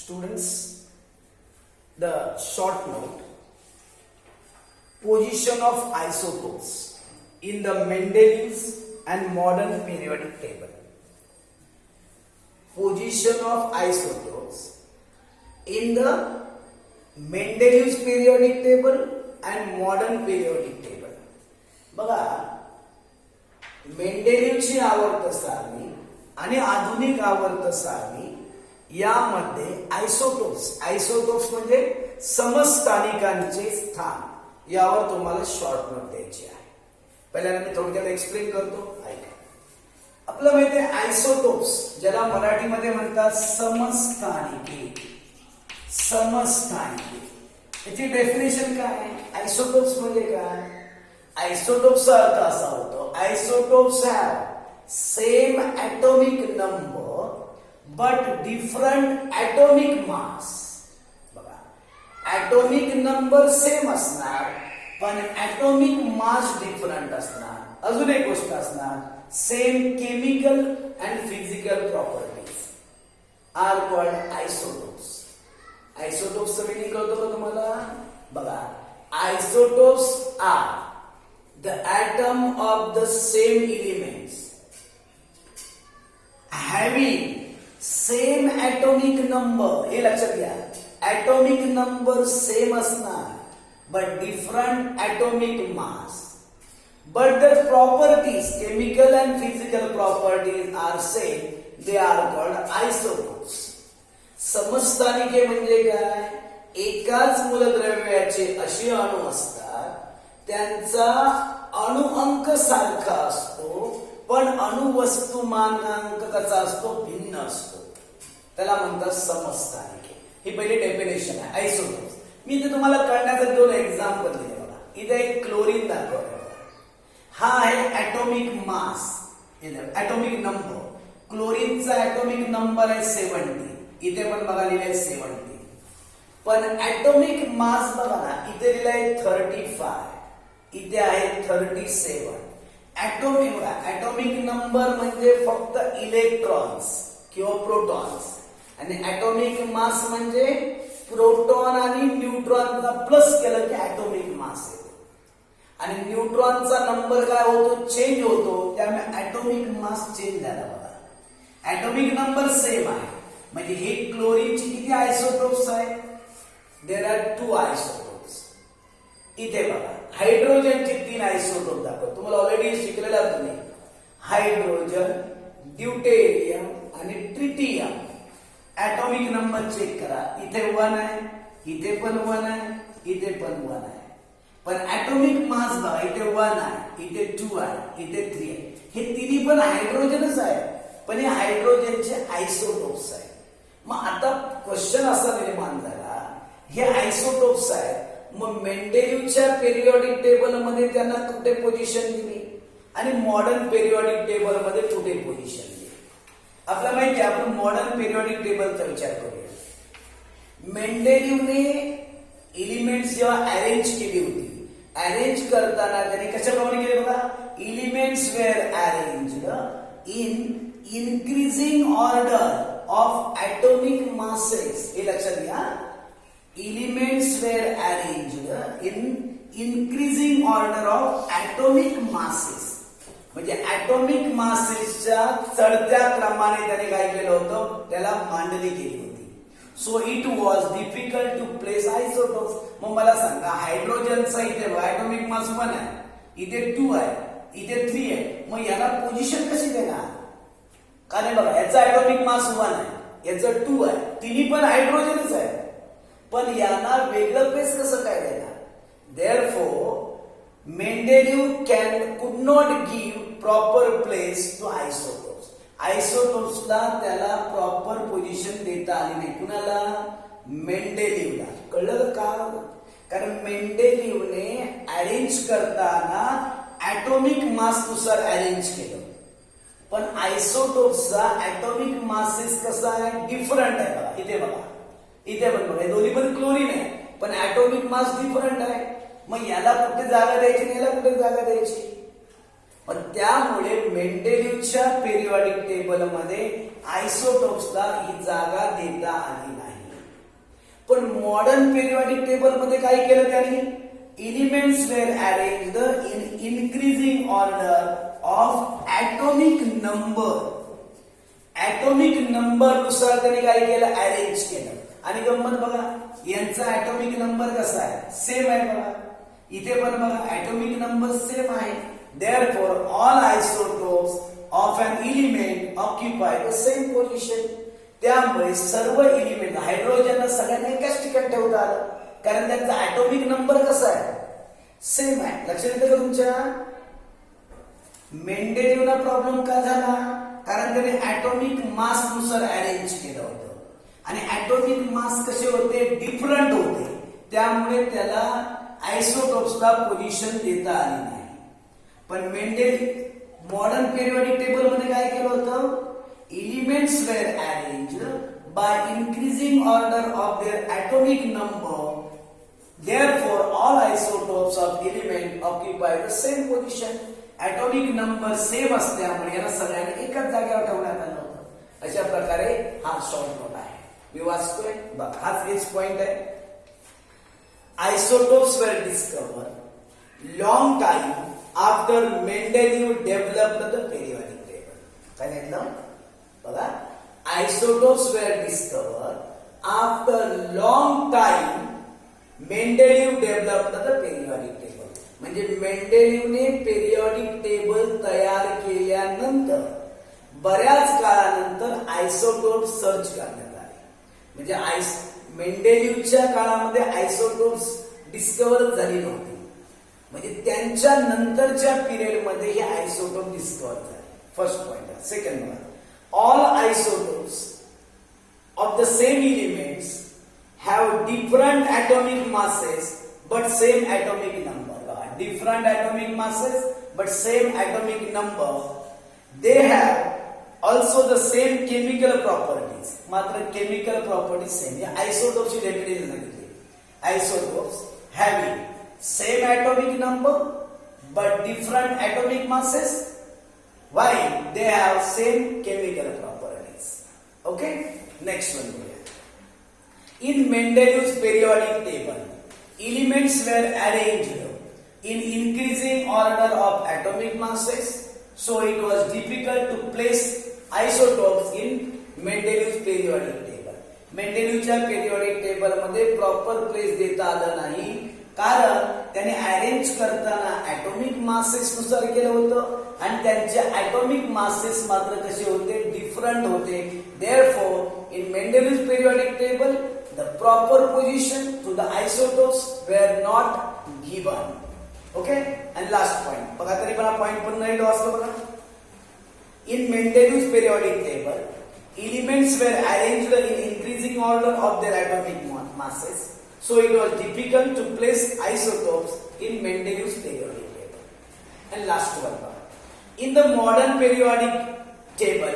Students, the short note, position of isotopes in the Mendeleev's and modern periodic table. Position of isotopes in the Mendeleev's periodic table and modern periodic table. बघा, मेंडेलीवची आवर्त सारणी आणि आधुनिक आवर्त सारणी यामध्ये isotopes म्हणजे समस्थानिकांचे स्थान यावर तुम्हाला शॉर्ट नोट द्यायची आहे. पहिल्यांदा मी थोडक्यात एक्सप्लेन करतो, ऐका. आपलं माहिती आहे आयसोटोप्स ज्याला मराठीमध्ये म्हणतात समस्थानिके. याची डेफिनेशन काय आहे? आयसोटोप्स म्हणजे काय? आयसोटोप्सचा अर्थ असा होतो, isotopes have same atomic number but different atomic mass. बघा, ॲटॉमिक नंबर सेम असणार पण ॲटॉमिक मास डिफरंट असणार. अजून एक गोष्ट असणार, same chemical and physical properties are called isotopes. आयसोटोप्सचं मिनिंग कळतो का तुम्हाला? बघा, isotopes are the atom of the same elements having same atomic number. हे लक्षात घ्या, atomic number same असणार but different atomic mass, but the properties, chemical and physical properties are same. They are called isotopes. समस्थानिके म्हणजे काय? एकाच मूलद्रव्याचे असे अणू असतात त्यांचा अणुअंक सारखा असतो पण अणुवस्तुमानांक कसा असतो? भिन्न असतो. त्याला म्हणतात समस्थानिके. ही पहिली डेफिनेशन आहे आयसोटोप्स. मी इथे तुम्हाला कळण्यासाठी दोन एक्झाम्पल दिले. बघा, इथे एक क्लोरीन दाखवलं. हा आहे ॲटॉमिक मास, ॲटॉमिक नंबर. क्लोरीनचा ॲटॉमिक नंबर आहे 70. इथे पण बघा लिहिलंय 70. पण ॲटॉमिक मास बघा ना, इथे लिहिलंय 35, इथे आहे 37. ॲटॉमिक नंबर म्हणजे फक्त इलेक्ट्रॉन्स किंवा प्रोटॉन्स आणि ॲटॉमिक मास म्हणजे प्रोटॉन आणि न्यूट्रॉनचा प्लस केलं की ॲटॉमिक मास येतो. आणि न्यूट्रॉनचा नंबर काय होतो? चेंज होतो. त्यामुळे ॲटॉमिक मास चेंज झाला. बघा, ॲटॉमिक नंबर सेम आहे म्हणजे हे क्लोरीनची किती आयसोटोप्स आहे? There are 2 isotopes. इथे बघा, हायड्रोजनचे 3 आयसोटोप दाखव. तुम्हाला ऑलरेडी शिकलेला तुम्ही. हायड्रोजन, ड्यूटेरियम आणि ट्रिटियम. ॲटॉमिक नंबर चेक करा. इथे 1 आहे, इथे पण 1 आहे, इथे पण 1 आहे. पण ॲटॉमिक मास बघा, इथे 1 आहे, इथे 2 आहे, इथे 3 आहे. हे तिन्ही पण हायड्रोजनच आहे पण हे हायड्रोजनचे आयसोटोप्स आहे. मग आता क्वेश्चन असा निर्माण झाला, हे आयसोटोप्स आहेत, मग मेंडेलीवच्या पेरियॉडिक टेबल मध्ये त्यांना कुठे पोझिशन दिली आणि मॉडर्न पेरियॉडिक टेबल मध्ये कुठे पोझिशन दिली? आपल्याला माहिती आहे, आपण मॉडर्न पेरियॉडिक टेबलचा विचार करूया. मेंडेलीवने एलिमेंट्स जेव्हा अरेंज केली होती, अरेंज करताना त्यांनी कशाप्रमाणे केले बघा? Elements were arranged in increasing order of atomic masses. हे लक्षात घ्या, elements were arranged in increasing order of atomic masses. म्हणजे ॲटॉमिक मासेसच्या चढत्या क्रमाने त्याने काय केलं होतं? त्याला मांडणी केली होती. So it was difficult to place isotopes. मग मला सांगा, हायड्रोजनचा इथे ॲटॉमिक मास 1 आहे, इथे 2 आहे, इथे 3 आहे. मग याला पोझिशन कशी देणार? कारण बघा, याचा ॲटॉमिक मास 1 आहे, याचं 2 आहे, तिन्ही पण हायड्रोजनच आहे. पण यांना वेगळं प्लेस कसं काय देणार? Therefore, Mendeleev could not give proper place to isotopes. आयसोटोप्सला त्याला प्रॉपर पोझिशन देता आली नाही. कुणाला? मेंडेलीवला. कळलं का? कारण मेंडेलीवने अरेंज करताना ॲटॉमिक मास नुसार अरेंज केलं. पण आयसोटोप्सचा ॲटॉमिक मासेस कसा आहे? डिफरंट आहे. बघा, इथे बघा, इथे पण बघा, दोन्ही पण क्लोरीन आहे पण ॲटॉमिक मास डिफरंट आहे. मग याला कुठे जागा द्यायची आणि याला कुठे जागा द्यायची? पण त्यामुळे मेंडेलीवच्या पेरियॉडिक टेबल मध्ये आयसोटोप्सला ही जागा देता आली नाही. पण मॉडर्न पिरियॉडिक टेबल मध्ये काय केलं त्यांनी? Elements were arranged in increasing order of atomic number. Atomic number नुसार त्यांनी काय केलं? अरेंज केलं. आणि गंमत बघा, यांचा ऍटॉमिक नंबर कसा आहे? सेम आहे बघा. इथे पण बघा ऍटॉमिक नंबर सेम आहे. Therefore, all isotopes of an element occupy the same position. त्यामुळे सर्व एलिमेंट हायड्रोजनला सगळ्यांना एकाच ठिकाणी ठेवता आलं, कारण त्यांचा ऍटॉमिक नंबर कसा आहे? सेम आहे. लक्षात येतं का तुमच्या? मेंडेलिव्हला प्रॉब्लेम का झाला? कारण त्याने ऍटॉमिक मास नुसार अरेंज केलं होतं आणि ऍटॉमिक मास कसे होते? डिफरंट होते. त्यामुळे त्याला आयसोटोप्सला पोझिशन देता आली नाही. पण मेंडेल मॉडर्न पिरियॉडिक टेबल मध्ये काय केलं होतं? Elements were arranged by increasing order of their atomic number. Therefore, all isotopes of element occupy the same position. Atomic number same असल्यामुळे यांना सगळ्यांना एकाच जागेवर ठेवण्यात आलं होतं. अशा प्रकारे हा शॉर्ट नोट आहे. मी वाचतोय बघा, हाच हेच पॉइंट आहे. Isotopes were discovered long time after Mendeleev developed the periodic table. काय सांगितलं बघा? Isotopes were discovered after long time Mendeleev developed the periodic table. म्हणजे मेंडेलिव्हने पेरियॉडिक टेबल तयार केल्यानंतर बऱ्याच काळानंतर आयसोटोप सर्च करण्यात आले. म्हणजे मेंडेलिव्हच्या काळामध्ये आयसोटोप्स डिस्कवर झाली नव्हती. म्हणजे त्यांच्या नंतरच्या पिरियड मध्ये हे आयसोटोप डिस्कवर झाले. First point. Second one, all isotopes of the same elements have different atomic masses but same atomic number. Different atomic masses but same atomic number. They have also the same chemical properties. मात्र chemical properties same. या आयसोटोपची definition सांगितली. Isotopes having same atomic number but different atomic masses. Why? They have same chemical properties. Okay, next one. In Mendeleev's periodic table, elements were arranged in increasing order of atomic masses, so it was difficult to place isotopes in Mendeleev's periodic table. Mendeleevच्या periodic table मध्ये proper place देता आलं नाही, कारण त्याने arrange करताना atomic masses नुसार केलं होतं आणि त्यांचे ऍटॉमिक मासेस मात्र कसे होते? डिफरंट होते. Therefore, in Mendeleev's periodic table, the proper position to the isotopes were not given. Okay? And last point. बघा तरी पण पॉइंट पण नाही वाचतो बघा. In Mendeleev's periodic table, elements were arranged in increasing order of their atomic masses. So it was difficult to place isotopes in Mendeleev's periodic table. And last one. In the modern periodic table,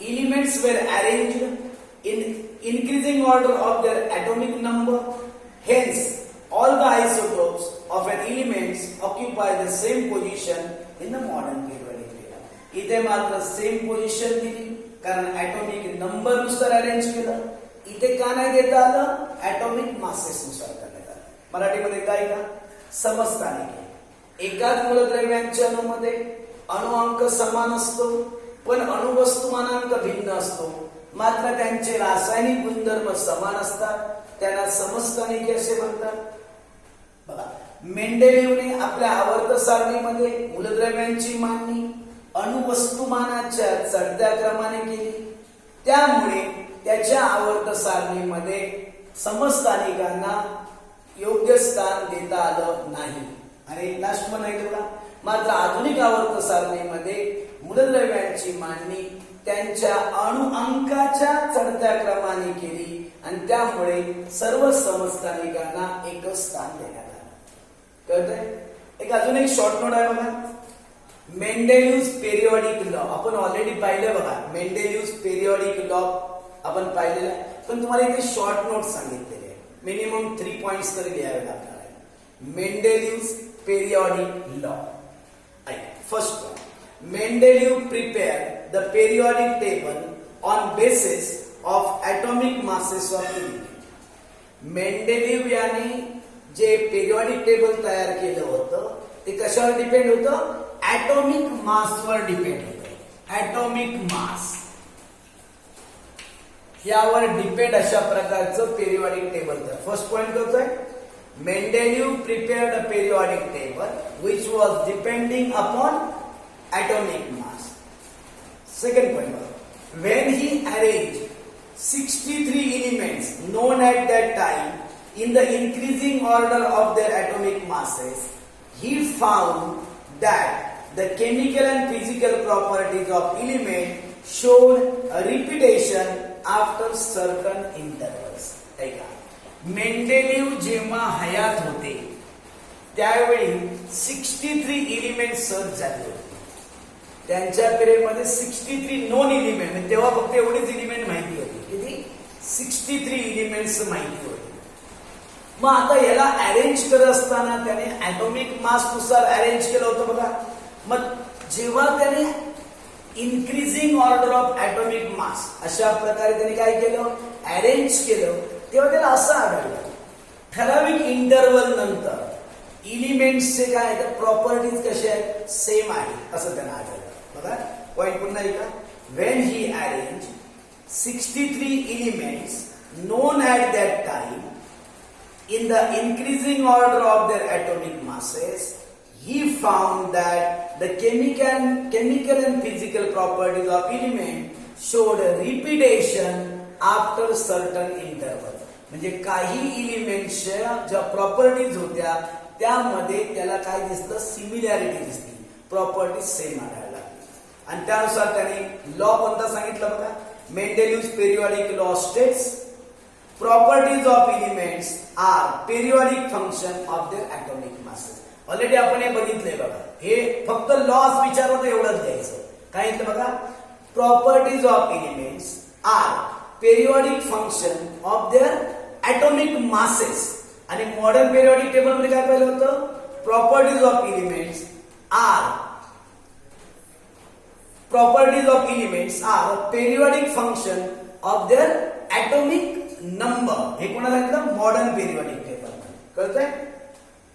elements were arranged in increasing order of their atomic number. Hence, all the isotopes of an element occupy the same position in the modern periodic table. इथे मात्र same position दिली कारण atomic number नुसार arrange केलं. इथे का नाही देता आलं? ऍटॉमिक मासेस नुसार करण्यात आलं. मराठीमध्ये काय का? समस्थानिके. एकाच मूलद्रव्यांच्या अणूमध्ये अणुअंक समान असतो पण अणुवस्तुमानांक भिन्न असतो. मात्र त्यांचे रासायनिक गुणधर्म समान असतात. त्यांना समस्थानिके असे म्हणतात. बघा, मेंडेलिव्हने आपल्या आवर्त सारणीमध्ये मूलद्रव्यांची मांडणी अणुवस्तुमानाच्या चढत्या क्रमाने केली. त्यामुळे त्याच्या आवर्त सारणीमध्ये समस्थानिकांना योग्य स्थान देता आलं नाही. आणि लास्ट वन आहे बघा, मात्र आधुनिक आवर्त सारणीमध्ये मूलद्रव्यांची मांडणी त्यांच्या अणुअंकाच्या चढत्या क्रमाने केली आणि त्यामुळे सर्व समस्थानिकांना एकच स्थान देण्यात आलं. कळतंय? एक अजून एक शॉर्ट नोट आहे बघा. मेंडेलिव्हज पेरियॉडिक लॉ आपण ऑलरेडी पाहिलं बघा. मेंडेलिव्हज पेरियॉडिक लॉ आपण पाहिलेलं आहे, पण तुम्हाला इथे शॉर्ट नोट सांगितलेले आहे. मिनिमम 3 पॉइंट्स तरी लिहावे लागणार आहे. Mendeleev's periodic law. First point, Mendeleev prepared the periodic table on basis of atomic masses of element. मेंडेलिव्ह यांनी जे पेरियॉडिक टेबल तयार केलं होतं ते कशावर डिपेंड होतं? ऍटॉमिक मासवर डिपेंड होतं. ऍटॉमिक मास यावर डिपेंड अशा प्रकारचं पेरियॉडिक टेबल. तर फर्स्ट पॉइंट करतोय, Mendeleev prepared a periodic table which was depending upon atomic mass. Second point, when he arranged 63 elements known at that time in the increasing order of their atomic masses, he found that the chemical and physical properties of element showed a repetition after certain intervals. मेंडेलिव्ह जेव्हा हयात होते त्यावेळी 63 element search झाले होते. त्यांच्या period मध्ये 63 non element, म्हणजे तेव्हा फक्त एवढेच एलिमेंट माहिती होती. किती? 63 एलिमेंट्स माहिती होते. मग आता याला अरेंज करत असताना त्याने ऍटॉमिक मास नुसार अरेंज केलं होतं बघा. मग जेव्हा त्याने increasing order of atomic mass अशा प्रकारे त्याने काय केलं? अरेंज केलं. तेव्हा त्याला असं आढळलं ठराविक इंटरवल नंतर एलिमेंट्सचे काय प्रॉपर्टीज कसे आहेत? सेम आहे असं त्यांना आढळलं. बघा पॉइंट पुन्हा एकदा, when he arrange 63 elements non at that time in the increasing order of their atomic masses, he found that the chemical and physical properties of element showed a repetition after certain interval. म्हणजे काही एलिमेंट्सच्या ज्या properties होत्या त्यामध्ये त्याला काय दिसतं? Similarity दिसते, properties same आढळला. आणि त्यानुसार त्याने लॉ कोणता सांगितलं बघा? Mendeleev's periodic law states properties of elements are periodic function of their atomic masses. Already आपण हे बघितलंय बघा. हे फक्त लॉस विचारलं तर एवढंच द्यायचं. काय येतं बघा? Properties of elements are periodic function of their atomic masses. आणि मॉडर्न पेरियॉडिक टेबल मध्ये काय पाहिलं होतं? Properties of elements are periodic function of their atomic number. हे कोणाला सांगितलं? Modern periodic table. कळतंय?